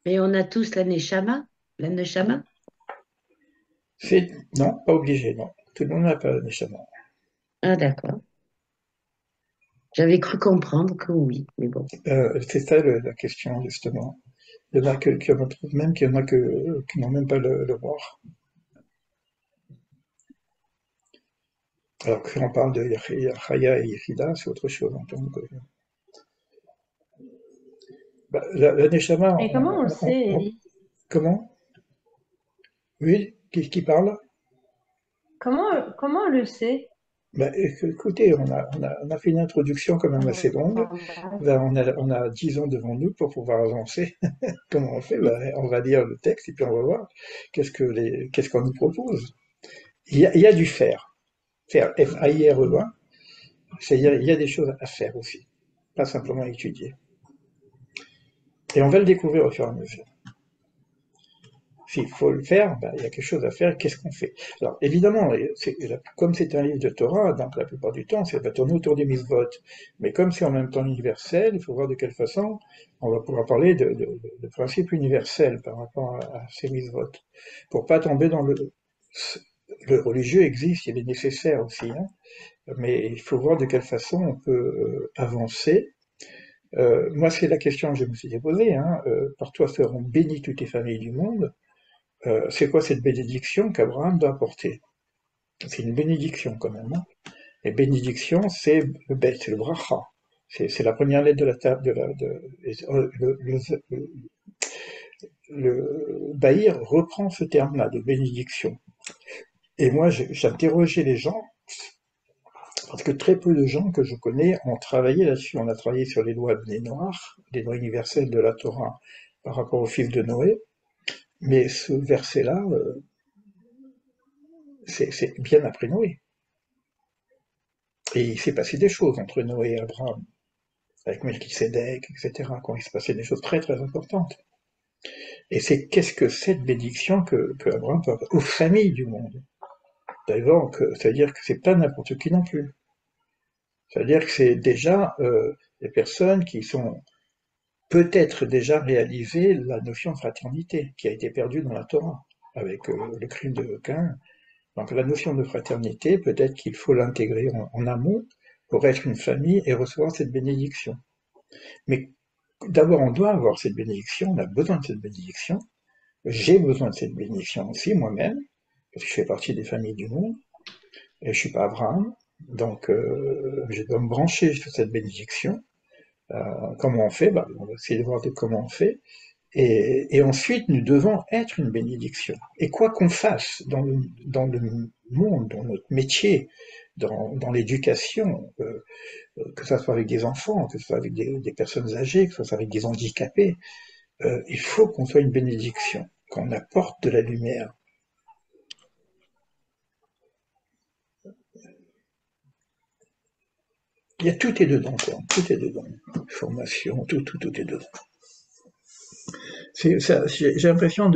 Mais on a tous la neshama? Non, pas obligé, non. Tout le monde n'a pas nécessairement. Ah, d'accord. J'avais cru comprendre que oui, mais bon. C'est ça la question, justement. Il y en a on trouve même qu'il y en a qui n'ont même pas le voir. Alors que si on parle de Chaya et Yechida, c'est autre chose. Donc, bah, la Neshama, Et comment on le sait, Ellie? comment? Oui, qui parle? Comment on le sait? Bah, écoutez, on a fait une introduction quand même assez longue. Ben, on a 10 ans devant nous pour pouvoir avancer. Comment on fait? Ben, on va lire le texte et puis on va voir qu'est-ce qu'on nous propose. Il y a du faire. Faire, F-A-I-R-E, c'est-à-dire il y a des choses à faire aussi, pas simplement étudier. Et on va le découvrir au fur et à mesure. S'il faut le faire, ben, il y a quelque chose à faire, qu'est-ce qu'on fait? Alors évidemment, comme c'est un livre de Torah, donc la plupart du temps, ça va tourner autour des mitzvot. Mais comme c'est en même temps universel, il faut voir de quelle façon on va pouvoir parler de principes universels par rapport à ces mitzvot. Pour pas tomber dans le religieux existe, il est nécessaire aussi, hein, mais il faut voir de quelle façon on peut avancer. Moi, c'est la question que je me suis posée, hein, par toi seront bénies toutes les familles du monde. C'est quoi cette bénédiction qu'Abraham doit apporter? C'est une bénédiction quand même, hein. Et bénédiction, c'est le bet, c'est le bracha. C'est la première lettre de la table le Bahir reprend ce terme-là de bénédiction. Et moi, j'interrogeais les gens parce que très peu de gens que je connais ont travaillé là-dessus. On a travaillé sur les lois des Noirs, les lois universelles de la Torah par rapport au fils de Noé. Mais ce verset-là, c'est bien après Noé. Et il s'est passé des choses entre Noé et Abraham, avec Melchisédek, etc., quand il s'est passé des choses très très importantes. Et c'est qu'est-ce que cette bénédiction que Abraham peut avoir aux familles du monde. D'abord, c'est-à-dire que c'est pas n'importe qui non plus. C'est-à-dire que c'est déjà des personnes qui sont peut-être déjà réalisé la notion de fraternité, qui a été perdue dans la Torah, avec le crime de Caïn. Donc la notion de fraternité, peut-être qu'il faut l'intégrer en amont pour être une famille et recevoir cette bénédiction. Mais d'abord, on doit avoir cette bénédiction, on a besoin de cette bénédiction. J'ai besoin de cette bénédiction aussi, moi-même, parce que je fais partie des familles du monde, et je suis pas Abraham, donc je dois me brancher sur cette bénédiction. Comment on fait? Bah, on va essayer de voir comment on fait. Et ensuite, nous devons être une bénédiction. Et quoi qu'on fasse dans le monde, dans notre métier, dans l'éducation, que ce soit avec des enfants, que ce soit avec des personnes âgées, que ce soit avec des handicapés, il faut qu'on soit une bénédiction, qu'on apporte de la lumière. Il y a tout est dedans, quoi. Tout est dedans. Formation, tout est dedans. J'ai l'impression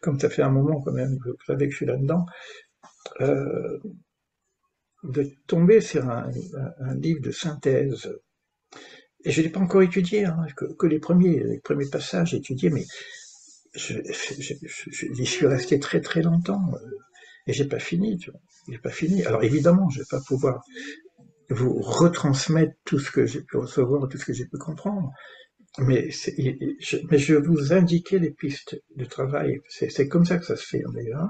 comme ça fait un moment quand même, vous savez que je suis là-dedans, euh, de tomber sur un livre de synthèse. Et je ne l'ai pas encore étudié, hein, que les premiers passages étudiés, mais j'y suis resté très très longtemps et j'ai pas fini, tu vois. J'ai pas fini. Alors évidemment, je vais pas pouvoir vous retransmettre tout ce que j'ai pu recevoir, tout ce que j'ai pu comprendre, mais, mais je vais vous indiquer les pistes de travail. C'est comme ça que ça se fait d'ailleurs.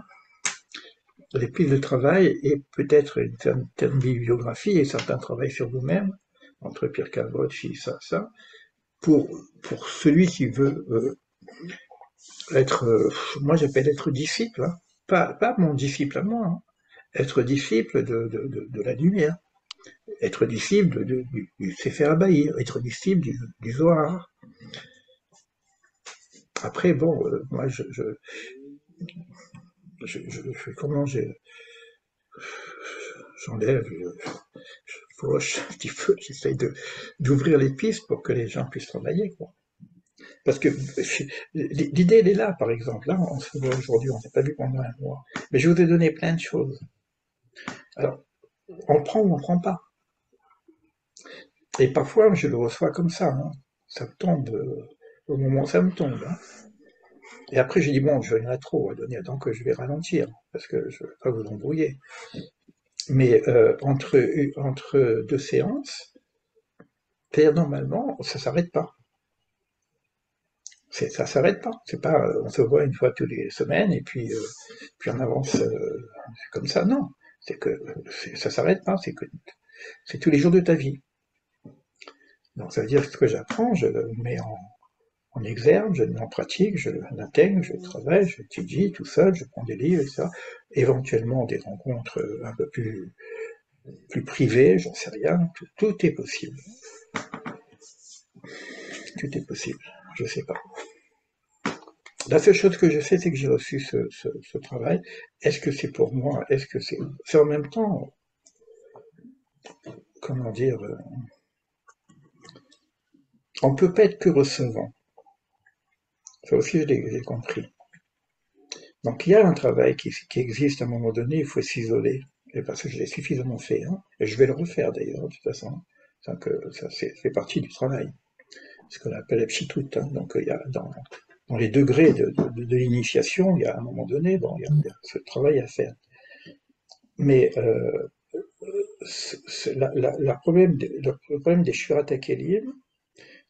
Les pistes de travail et peut-être une certaine bibliographie et certains travail sur vous-même, entre Pierre Cavot, ça, pour, pour celui qui veut être, moi j'appelle être disciple, hein. Pas mon disciple à moi, hein. Être disciple de la lumière, être disciple du Sefer Abaïr, être disciple du Zohar. Après, bon, moi comment j'enlève, je fauche un petit peu, j'essaye d'ouvrir les pistes pour que les gens puissent travailler, quoi. Parce que l'idée, elle est là, par exemple. Là, on se voit aujourd'hui, on s'est pas vu pendant un mois. Mais je vous ai donné plein de choses. Alors, on prend ou on prend pas. Et parfois, je le reçois comme ça, hein. Ça tombe. au moment où ça me tombe, hein. Et après, j'ai dit, bon, il y en a trop à donner, donc je vais ralentir, parce que je ne veux pas vous embrouiller. Mais entre deux séances, normalement, ça s'arrête pas. Ça s'arrête pas. C'est pas, on se voit une fois toutes les semaines et puis on avance comme ça. Non, c'est que ça s'arrête pas. C'est que c'est tous les jours de ta vie. Donc ça veut dire que ce que j'apprends, je le mets en exergue, je le mets en pratique, je l'intègre, je travaille, j'étudie tout seul, je prends des livres et ça. Éventuellement des rencontres un peu plus privées, j'en sais rien. Tout est possible. Tout est possible. Je sais pas. La seule chose que je sais, c'est que j'ai reçu ce travail. Est-ce que c'est pour moi? Est-ce que c'est en même temps, comment dire, on peut pas être que recevant. Ça aussi, j'ai compris. Donc, il y a un travail qui existe à un moment donné, il faut s'isoler. Et parce que je l'ai suffisamment fait, hein. Et je vais le refaire d'ailleurs, de toute façon. Donc, ça fait partie du travail. Ce qu'on appelle la pchitut, hein. Donc, il y a dans les degrés de l'initiation, il y a un moment donné, bon, il y a ce travail à faire. Mais le problème des Shurat Kelim,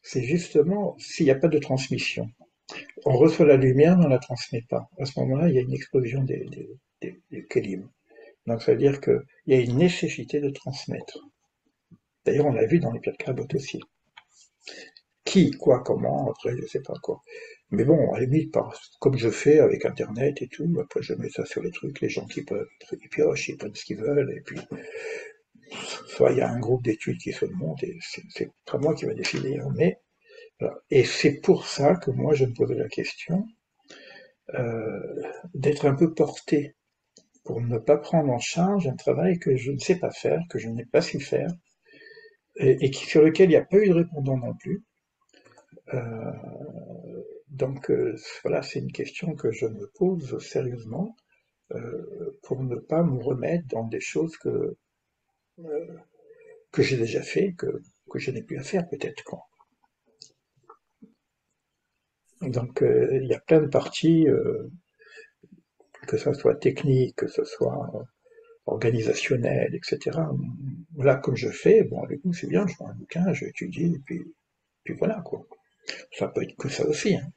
c'est justement s'il n'y a pas de transmission. On reçoit la lumière, mais on ne la transmet pas. À ce moment-là, il y a une explosion des Kelim. Donc ça veut dire qu'il y a une nécessité de transmettre. D'ailleurs, on l'a vu dans les Pierres Krabot aussi. Qui, quoi, comment, après, je ne sais pas quoi. Mais bon, à la limite, comme je fais avec Internet et tout, après je mets ça sur les trucs, les gens qui peuvent, ils piochent, ils prennent ce qu'ils veulent, et puis soit il y a un groupe d'études qui se monte, et c'est pas moi qui va décider, hein, mais voilà. Et c'est pour ça que moi je me posais la question d'être un peu porté pour ne pas prendre en charge un travail que je ne sais pas faire, que je n'ai pas su faire, sur lequel il n'y a pas eu de répondant non plus. Euh, donc voilà, c'est une question que je me pose sérieusement pour ne pas me remettre dans des choses que j'ai déjà fait, que je n'ai plus à faire peut-être, quoi. Donc il y a plein de parties, que ça soit technique, que ce soit organisationnel, etc. Là, comme je fais, bon, avec vous, c'est bien, je prends un bouquin, je étudie, et puis voilà, quoi. Ça peut être que ça aussi, hein.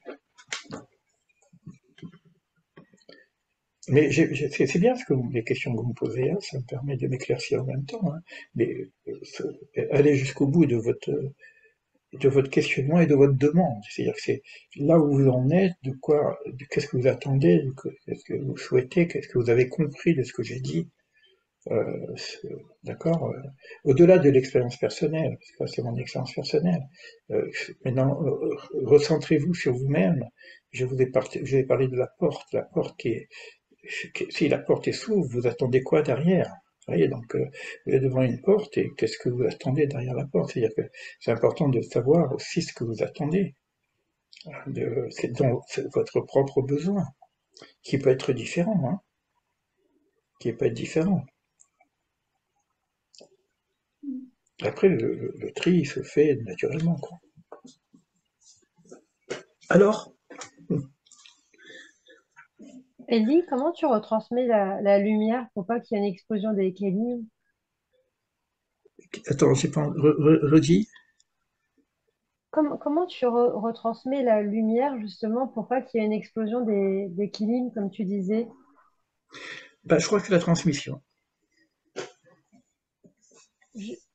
Mais c'est bien les questions que vous me posez, hein, ça me permet de m'éclaircir en même temps, hein. Mais allez jusqu'au bout de votre questionnement et de votre demande. C'est-à-dire que c'est là où vous en êtes, qu'est-ce que vous attendez, qu'est-ce que vous souhaitez, qu'est-ce que vous avez compris de ce que j'ai dit. D'accord. Au-delà de l'expérience personnelle, parce que là, c'est mon expérience personnelle. Maintenant, recentrez-vous sur vous-même. Je vous ai parlé de la porte si la porte s'ouvre, vous attendez quoi derrière? Vous voyez, donc vous êtes devant une porte et qu'est-ce que vous attendez derrière la porte? C'est-à-dire que c'est important de savoir aussi ce que vous attendez, c'est votre propre besoin, qui peut être différent, hein, qui peut être différent. Après, le tri se fait naturellement, quoi. Alors, Ellie, comment tu retransmets la lumière pour pas qu'il y ait une explosion des Kélim? attends, j'ai pas redit. Comment tu retransmets la lumière justement pour pas qu'il y ait une explosion des Kélim, comme tu disais? Bah, je crois que c'est la transmission.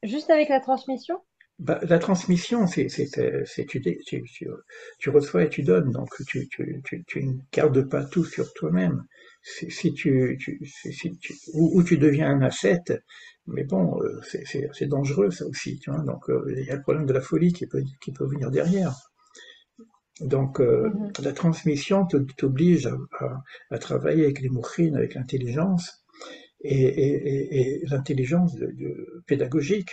Juste avec la transmission? Bah, la transmission, tu reçois et tu donnes, donc tu ne gardes pas tout sur toi-même. Si ou tu deviens un ascète, mais bon, c'est dangereux ça aussi, tu vois. Donc il y a le problème de la folie qui peut venir derrière. Donc Mhm. la transmission t'oblige à travailler avec les moukhin, avec l'intelligence et l'intelligence pédagogique.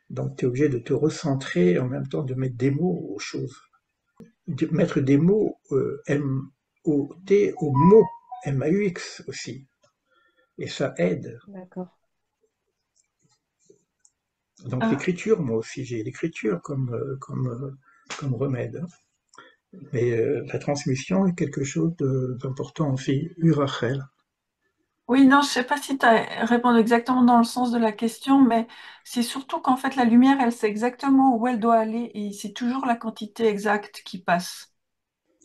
Donc tu es obligé de te recentrer en même temps de mettre des mots aux choses. De mettre des mots M-O-T aux mots M-A-U-X aussi. Et ça aide. D'accord. Donc l'écriture, moi aussi, j'ai l'écriture comme remède. Mais la transmission est quelque chose d'important aussi. Urachel. Oui, non, je sais pas si tu as répondu exactement dans le sens de la question, mais c'est surtout qu'en fait, la lumière, elle sait exactement où elle doit aller et c'est toujours la quantité exacte qui passe,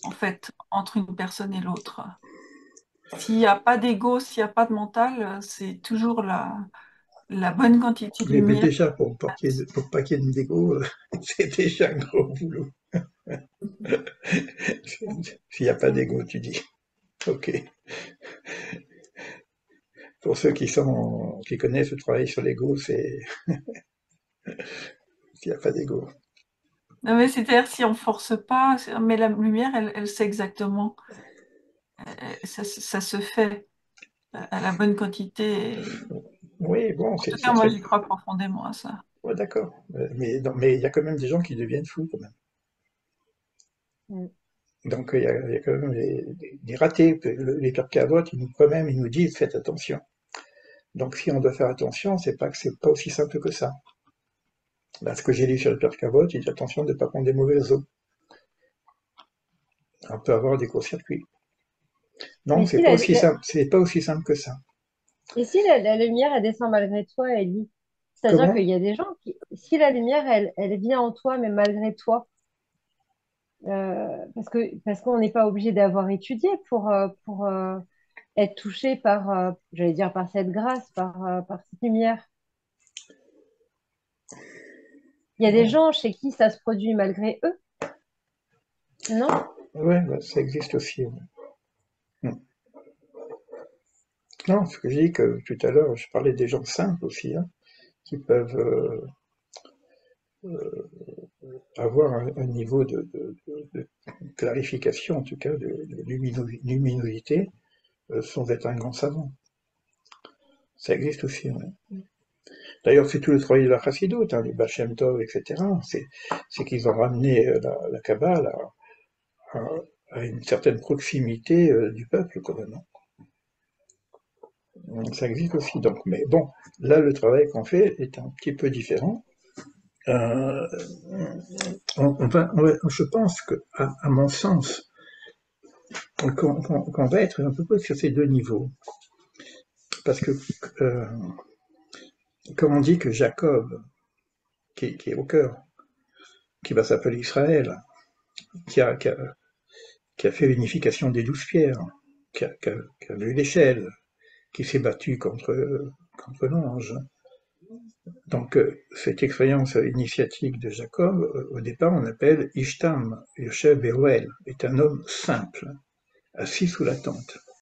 en fait, entre une personne et l'autre. S'il n'y a pas d'ego, s'il n'y a pas de mental, c'est toujours la bonne quantité de Mais lumière. déjà, pour pas qu'il y ait d'égo, c'est déjà un gros boulot. S'il n'y a pas d'ego, tu dis. Ok. Pour ceux qui connaissent le travail sur l'ego, c'est s'il n'y a pas d'ego. Non, mais c'est-à-dire si on force pas, mais la lumière, elle sait exactement. Ça se fait à la bonne quantité. Oui, bon, En tout c'est cas, moi, très. j'y crois profondément à ça. Ouais, d'accord. Mais il y a quand même des gens qui deviennent fous, quand même. Mm. Donc il y a quand même des ratés. Les Pères Cavote, quand même, ils nous disent faites attention. Donc si on doit faire attention, c'est pas que c'est pas aussi simple que ça. Là, ce que j'ai lu sur le Père Cavote, il dit attention de ne pas prendre des mauvaises eaux. On peut avoir des courts-circuits. Non, Et si la, c'est pas aussi simple que ça. et si la lumière, elle descend malgré toi, Ellie? C'est-à-dire qu'il Comment? y a des gens qui, si la lumière, elle vient en toi, mais malgré toi, parce qu'on n'est pas obligé d'avoir étudié pour être touché par, j'allais dire, par cette grâce, par cette lumière. Il y a des Ouais, gens chez qui ça se produit malgré eux, non? ouais, bah, ça existe aussi. Ouais. Hmm. Non, ce que j'ai dit que tout à l'heure, je parlais des gens simples aussi, hein, qui peuvent avoir un niveau de clarification, en tout cas, de luminosité, sans être un grand savant. Ça existe aussi. Ouais. D'ailleurs, c'est tout le travail de la Chassidoute, hein, les Baal Shem Tov, etc. C'est qu'ils ont ramené la Kabbale à, à une certaine proximité du peuple, quand même. Ça existe aussi. Donc, mais bon, là, le travail qu'on fait est un petit peu différent. Euh, je pense que, à mon sens, qu'on va être un peu plus sur ces deux niveaux. Parce que, euh, comme on dit que Jacob, qui est au cœur, qui va s'appeler Israël, qui a, qui a, qui a fait l'unification des 12 pierres, qui a vu l'échelle, qui s'est battu contre l'ange. Donc, cette expérience initiatique de Jacob, au départ, on appelle Ishtam, Yoshev Beruel, est un homme simple, assis sous la tente.